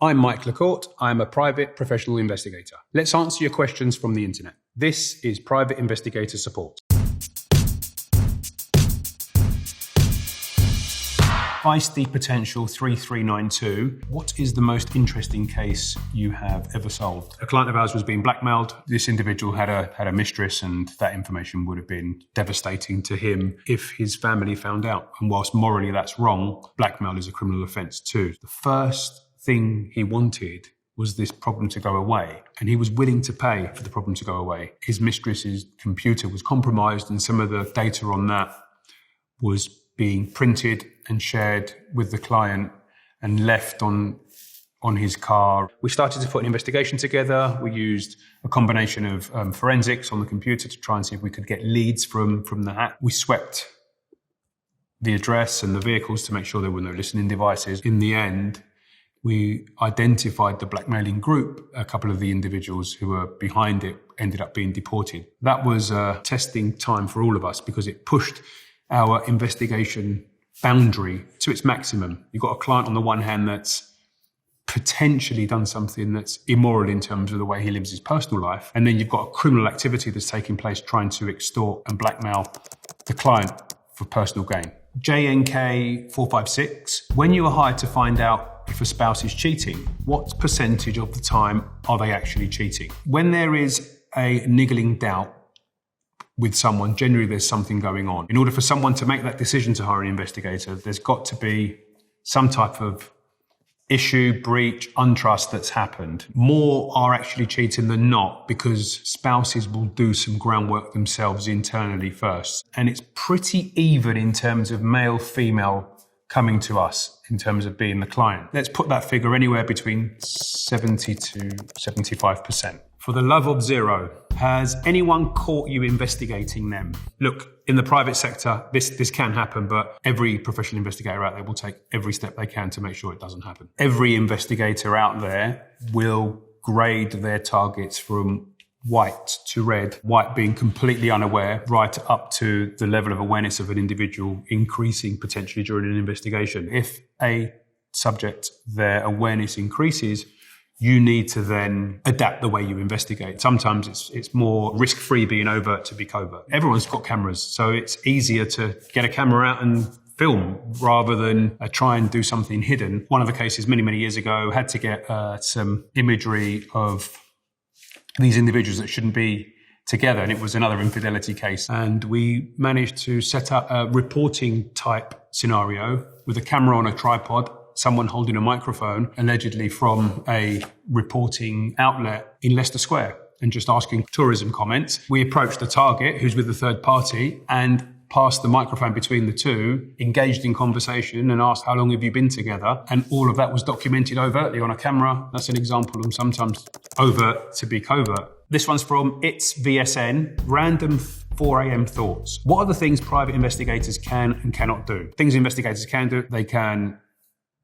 I'm Mike Lacourt. I'm a private professional investigator. Let's answer your questions from the internet. This is Private Investigator Support. Feisty Potential 3392. What is the most interesting case you have ever solved? A client of ours was being blackmailed. This individual had a mistress, and that information would have been devastating to him if his family found out. And whilst morally that's wrong, blackmail is a criminal offence too. The first thing he wanted was this problem to go away, and he was willing to pay for the problem to go away. His mistress's computer was compromised, and some of the data on that was being printed and shared with the client and left on his car. We started to put an investigation together. We used a combination of forensics on the computer to try and see if we could get leads from the hack. We swept the address and the vehicles to make sure there were no listening devices. In the end, we identified the blackmailing group. A couple of the individuals who were behind it ended up being deported. That was a testing time for all of us because it pushed our investigation boundary to its maximum. You've got a client on the one hand that's potentially done something that's immoral in terms of the way he lives his personal life, and then you've got a criminal activity that's taking place trying to extort and blackmail the client for personal gain. JNK456, when you are hired to find out if a spouse is cheating, what percentage of the time are they actually cheating? When there is a niggling doubt with someone, generally there's something going on. In order for someone to make that decision to hire an investigator, there's got to be some type of issue, breach, untrust that's happened. More are actually cheating than not because spouses will do some groundwork themselves internally first. And it's pretty even in terms of male, female coming to us in terms of being the client. Let's put that figure anywhere between 70 to 75%. For the love of zero, has anyone caught you investigating them? Look, in the private sector, this can happen, but every professional investigator out there will take every step they can to make sure it doesn't happen. Every investigator out there will grade their targets from white to red, white being completely unaware, right up to the level of awareness of an individual increasing potentially during an investigation. If a subject, their awareness increases, you need to then adapt the way you investigate. Sometimes it's more risk-free being overt to be covert. Everyone's got cameras, so it's easier to get a camera out and film rather than try and do something hidden. One of the cases many, many years ago had to get some imagery of these individuals that shouldn't be together, and it was another infidelity case. And we managed to set up a reporting type scenario with a camera on a tripod, someone holding a microphone, allegedly from a reporting outlet in Leicester Square, and just asking tourism comments. We approached the target, who's with the third party, and passed the microphone between the two, engaged in conversation and asked, how long have you been together? And all of that was documented overtly on a camera. That's an example of sometimes overt to be covert. This one's from It's VSN, random 4 a.m. thoughts. What are the things private investigators can and cannot do? Things investigators can do, they can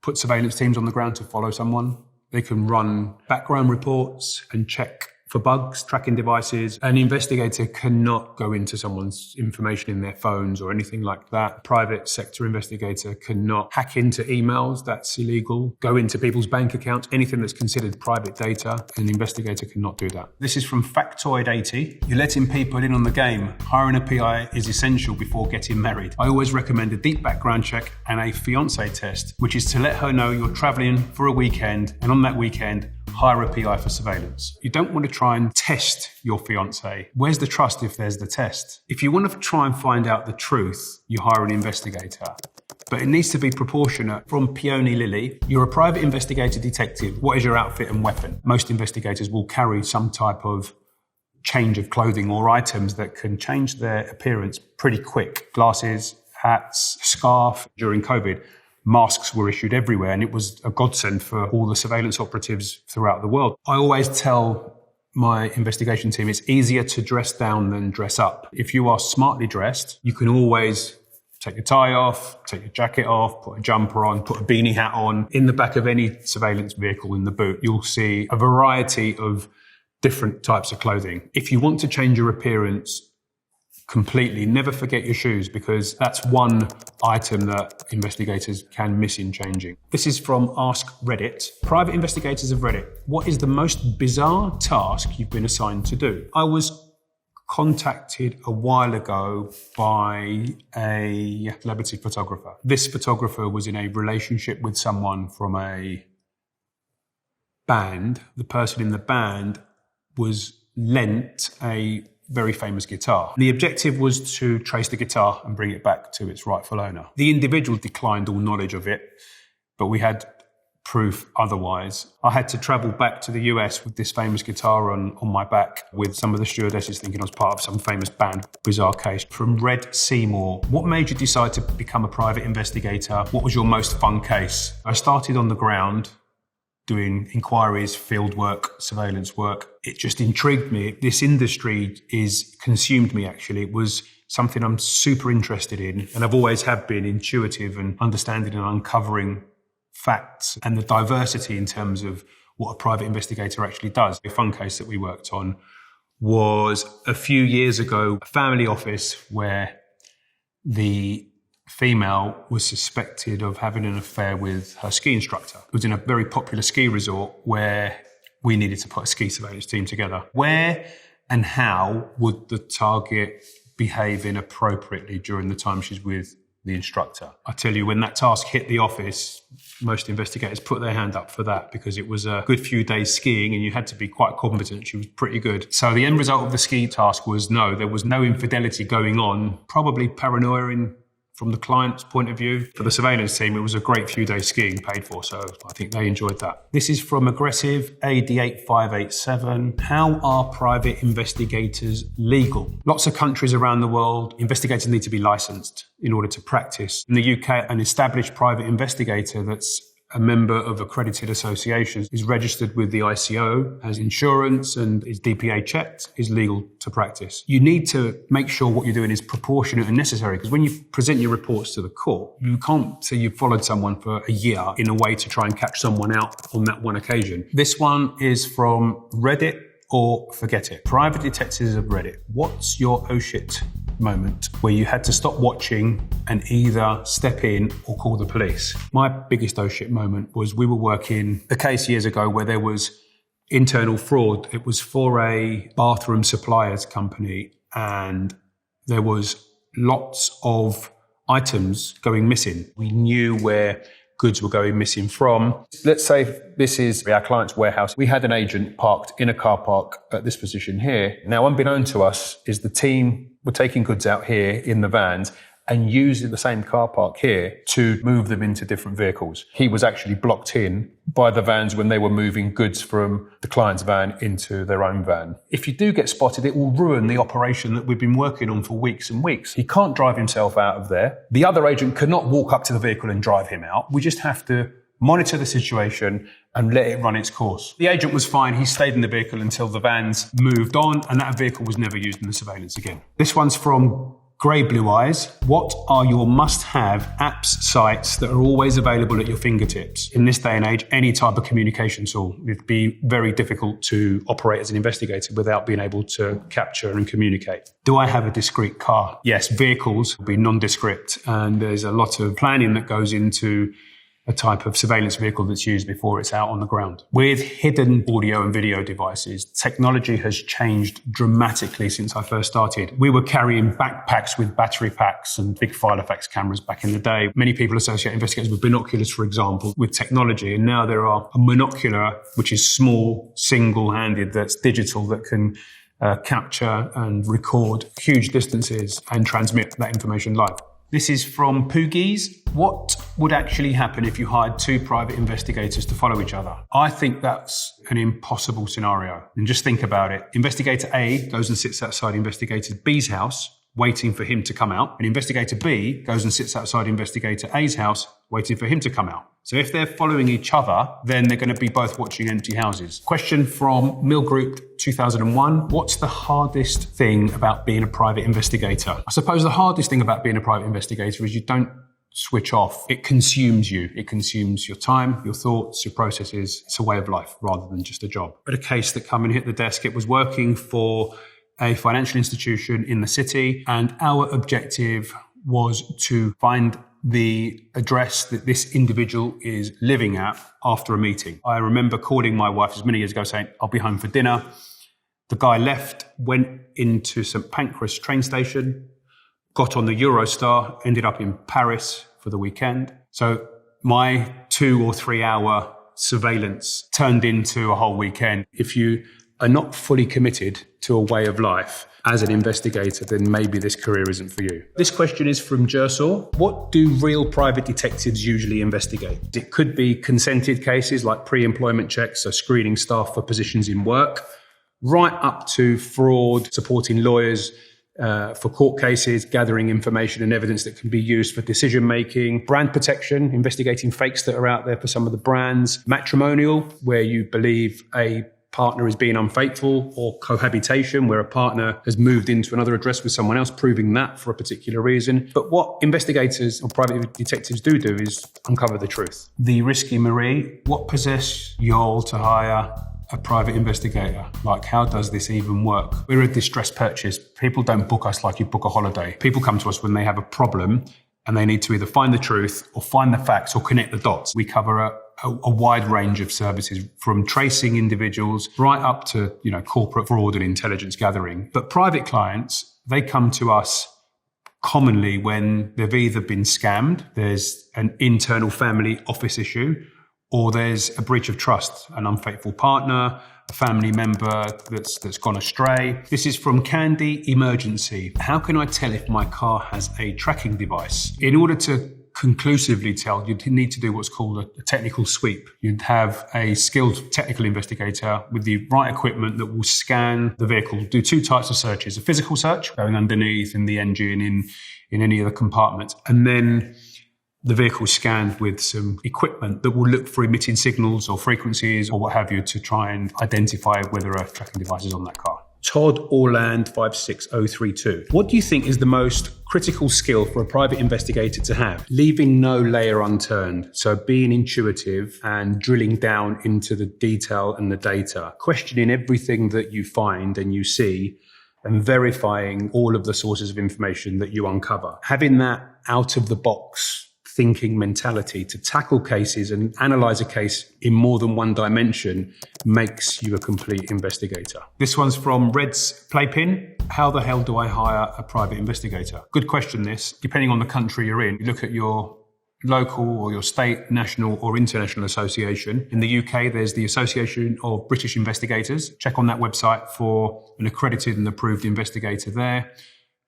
put surveillance teams on the ground to follow someone. They can run background reports and check for bugs, tracking devices. An investigator cannot go into someone's information in their phones or anything like that. Private sector investigator cannot hack into emails. That's illegal. Go into people's bank accounts. Anything that's considered private data, an investigator cannot do that. This is from Factoid80. You're letting people in on the game. Hiring a PI is essential before getting married. I always recommend a deep background check and a fiancé test, which is to let her know you're traveling for a weekend, and on that weekend, hire a PI for surveillance. You don't want to try and test your fiancé. Where's the trust if there's the test? If you want to try and find out the truth, you hire an investigator. But it needs to be proportionate. From Peony Lily, you're a private investigator detective. What is your outfit and weapon? Most investigators will carry some type of change of clothing or items that can change their appearance pretty quick. Glasses, hats, scarf. During COVID, masks were issued everywhere, and it was a godsend for all the surveillance operatives throughout the world. I always tell my investigation team it's easier to dress down than dress up. If you are smartly dressed, you can always take your tie off, take your jacket off, put a jumper on, put a beanie hat on. In the back of any surveillance vehicle in the boot, you'll see a variety of different types of clothing. If you want to change your appearance completely. Never forget your shoes, because that's one item that investigators can miss in changing. This is from Ask Reddit. Private investigators of Reddit, what is the most bizarre task you've been assigned to do? I was contacted a while ago by a celebrity photographer. This photographer was in a relationship with someone from a band. The person in the band was lent a very famous guitar. The objective was to trace the guitar and bring it back to its rightful owner. The individual declined all knowledge of it, but we had proof otherwise. I had to travel back to the US with this famous guitar on my back, with some of the stewardesses thinking I was part of some famous band. Bizarre case. From Red Seymour, what made you decide to become a private investigator? What was your most fun case? I started on the ground doing inquiries, field work, surveillance work. It just intrigued me. This industry consumed me, actually. It was something I'm super interested in, and I've always have been intuitive and understanding and uncovering facts and the diversity in terms of what a private investigator actually does. A fun case that we worked on was a few years ago, a family office where the female was suspected of having an affair with her ski instructor. It was in a very popular ski resort where we needed to put a ski surveillance team together. Where and how would the target behave inappropriately during the time she's with the instructor? I tell you, when that task hit the office, most investigators put their hand up for that, because it was a good few days skiing and you had to be quite competent. She was pretty good. So the end result of the ski task was no, there was no infidelity going on, probably paranoia from the client's point of view. For the surveillance team, it was a great few days skiing paid for, so I think they enjoyed that. This is from Aggressive AD8587. How are private investigators legal? Lots of countries around the world, investigators need to be licensed in order to practice. In the UK, an established private investigator that's a member of accredited associations is registered with the ICO, has insurance and is DPA checked, is legal to practice. You need to make sure what you're doing is proportionate and necessary, because when you present your reports to the court, you can't say you've followed someone for a year in a way to try and catch someone out on that one occasion. This one is from Reddit or Forget It. Private detectives of Reddit. What's your oh shit moment where you had to stop watching and either step in or call the police? My biggest oh shit moment was we were working a case years ago where there was internal fraud. It was for a bathroom suppliers company, and there was lots of items going missing. We knew where goods were going missing from. Let's say this is our client's warehouse. We had an agent parked in a car park at this position here. Now, unbeknown to us is the team were taking goods out here in the vans and using the same car park here to move them into different vehicles. He was actually blocked in by the vans when they were moving goods from the client's van into their own van. If you do get spotted, it will ruin the operation that we've been working on for weeks and weeks. He can't drive himself out of there. The other agent cannot walk up to the vehicle and drive him out. We just have to monitor the situation and let it run its course. The agent was fine. He stayed in the vehicle until the vans moved on, and that vehicle was never used in the surveillance again. This one's from Grey Blue Eyes. What are your must-have apps, sites that are always available at your fingertips? In this day and age, any type of communication tool, it'd be very difficult to operate as an investigator without being able to capture and communicate. Do I have a discrete car? Yes, vehicles will be nondescript, and there's a lot of planning that goes into a type of surveillance vehicle that's used before it's out on the ground. With hidden audio and video devices, technology has changed dramatically since I first started. We were carrying backpacks with battery packs and big Filofax cameras back in the day. Many people associate investigators with binoculars, for example, with technology. And now there are a monocular, which is small, single-handed, that's digital, that can capture and record huge distances and transmit that information live. This is from Poogies. What would actually happen if you hired two private investigators to follow each other? I think that's an impossible scenario. And just think about it. Investigator A goes and sits outside Investigator B's house, waiting for him to come out. And Investigator B goes and sits outside Investigator A's house, waiting for him to come out. So if they're following each other, then they're going to be both watching empty houses. Question from Mill Group 2001. What's the hardest thing about being a private investigator? I suppose the hardest thing about being a private investigator is you don't switch off. It consumes you. It consumes your time, your thoughts, your processes. It's a way of life rather than just a job. But a case that come and hit the desk, it was working for a financial institution in the city, and our objective was to find the address that this individual is living at after a meeting. I remember calling my wife as many years ago saying, I'll be home for dinner. The guy left, went into St. Pancras train station, got on the Eurostar, ended up in Paris for the weekend. So my 2 or 3 hour surveillance turned into a whole weekend. If you are not fully committed to a way of life as an investigator, then maybe this career isn't for you. This question is from Jersor. What do real private detectives usually investigate? It could be consented cases like pre-employment checks, so screening staff for positions in work, right up to fraud, supporting lawyers for court cases, gathering information and evidence that can be used for decision making, brand protection, investigating fakes that are out there for some of the brands, matrimonial, where you believe a partner is being unfaithful, or cohabitation, where a partner has moved into another address with someone else, proving that for a particular reason. But what investigators or private detectives do is uncover the truth. The Risky Marie, what possessed you all to hire a private investigator? Like, how does this even work? We're a distress purchase. People don't book us like you book a holiday. People come to us when they have a problem and they need to either find the truth or find the facts or connect the dots. We cover a wide range of services, from tracing individuals right up to, corporate fraud and intelligence gathering. But private clients, they come to us commonly when they've either been scammed, there's an internal family office issue, or there's a breach of trust, an unfaithful partner, a family member that's gone astray. This is from Candy Emergency. How can I tell if my car has a tracking device? In order to conclusively tell, you'd need to do what's called a technical sweep. You'd have a skilled technical investigator with the right equipment that will scan the vehicle, do 2 types of searches: a physical search, going underneath in the engine, in any of the compartments, and then the vehicle scanned with some equipment that will look for emitting signals or frequencies or what have you to try and identify whether a tracking device is on that car. Todd Orland 56032. What do you think is the most critical skill for a private investigator to have? Leaving no layer unturned. So being intuitive and drilling down into the detail and the data, questioning everything that you find and you see, and verifying all of the sources of information that you uncover. Having that out of the box thinking mentality to tackle cases and analyze a case in more than one dimension makes you a complete investigator. This one's from Red's Playpin. How the hell do I hire a private investigator? Good question, this. Depending on the country you're in, you look at your local or your state, national or international association. In the UK, there's the Association of British Investigators. Check on that website for an accredited and approved investigator there.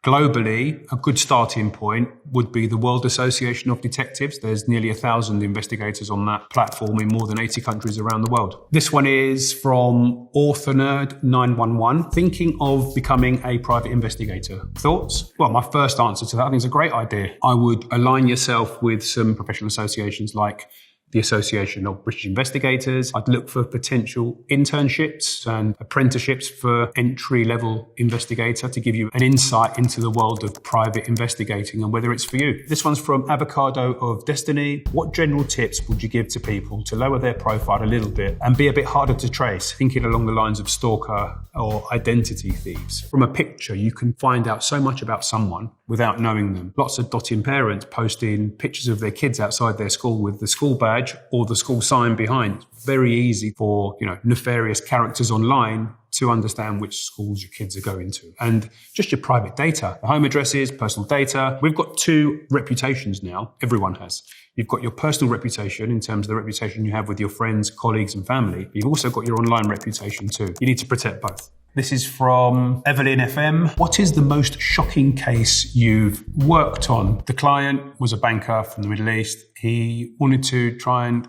Globally, a good starting point would be the World Association of Detectives. There's nearly 1,000 investigators on that platform in more than 80 countries around the world. This one is from AuthorNerd911. Thinking of becoming a private investigator. Thoughts? Well, my first answer to that, I think it's a great idea. I would align yourself with some professional associations like the Association of British Investigators. I'd look for potential internships and apprenticeships for entry-level investigator to give you an insight into the world of private investigating and whether it's for you. This one's from Avocado of Destiny. What general tips would you give to people to lower their profile a little bit and be a bit harder to trace, thinking along the lines of stalker or identity thieves? From a picture, you can find out so much about someone without knowing them. Lots of dotting parents posting pictures of their kids outside their school with the school badge or the school sign behind. Very easy for, nefarious characters online to understand which schools your kids are going to. And just your private data, the home addresses, personal data. We've got 2 reputations now. Everyone has. You've got your personal reputation in terms of the reputation you have with your friends, colleagues and family. You've also got your online reputation too. You need to protect both. This is from Evelyn FM. What is the most shocking case you've worked on? The client was a banker from the Middle East. He wanted to try and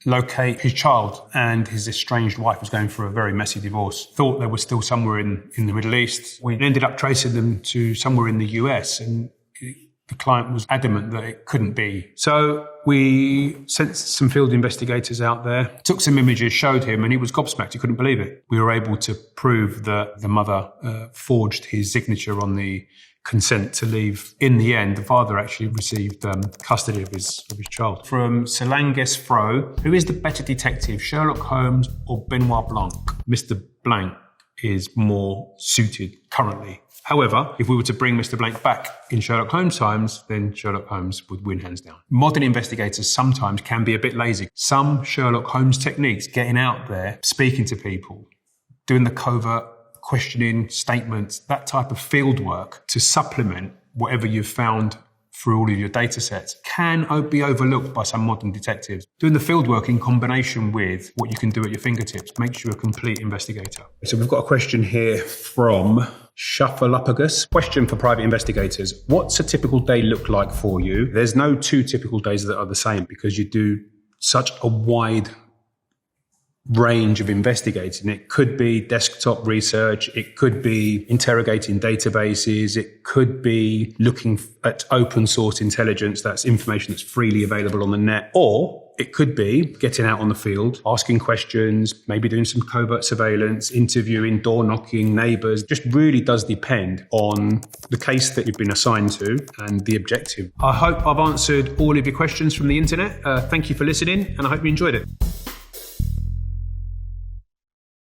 locate his child, and his estranged wife was going through a very messy divorce. Thought they were still somewhere in the Middle East. We ended up tracing them to somewhere in the US, and the client was adamant that it couldn't be. So we sent some field investigators out there, took some images, showed him, and he was gobsmacked. He couldn't believe it. We were able to prove that the mother forged his signature on the consent to leave. In the end, the father actually received custody of his child. From Solanges Fro, who is the better detective, Sherlock Holmes or Benoit Blanc? Mr. Blanc. is more suited currently. However, if we were to bring Mr. Blank back in Sherlock Holmes times, then Sherlock Holmes would win hands down. Modern investigators sometimes can be a bit lazy. Some Sherlock Holmes techniques, getting out there, speaking to people, doing the covert questioning, statements, that type of field work to supplement whatever you've found through all of your data sets can be overlooked by some modern detectives. Doing the field work in combination with what you can do at your fingertips makes you a complete investigator. So we've got a question here from Shuffleuppagus. Question for private investigators. What's a typical day look like for you? There's no two typical days that are the same because you do such a wide range of investigating. It could be desktop research, it could be interrogating databases, it could be looking at open source intelligence, that's information that's freely available on the net, or it could be getting out on the field, asking questions, maybe doing some covert surveillance, interviewing, door knocking, neighbours. Just really does depend on the case that you've been assigned to and the objective. I hope I've answered all of your questions from the internet. Thank you for listening and I hope you enjoyed it.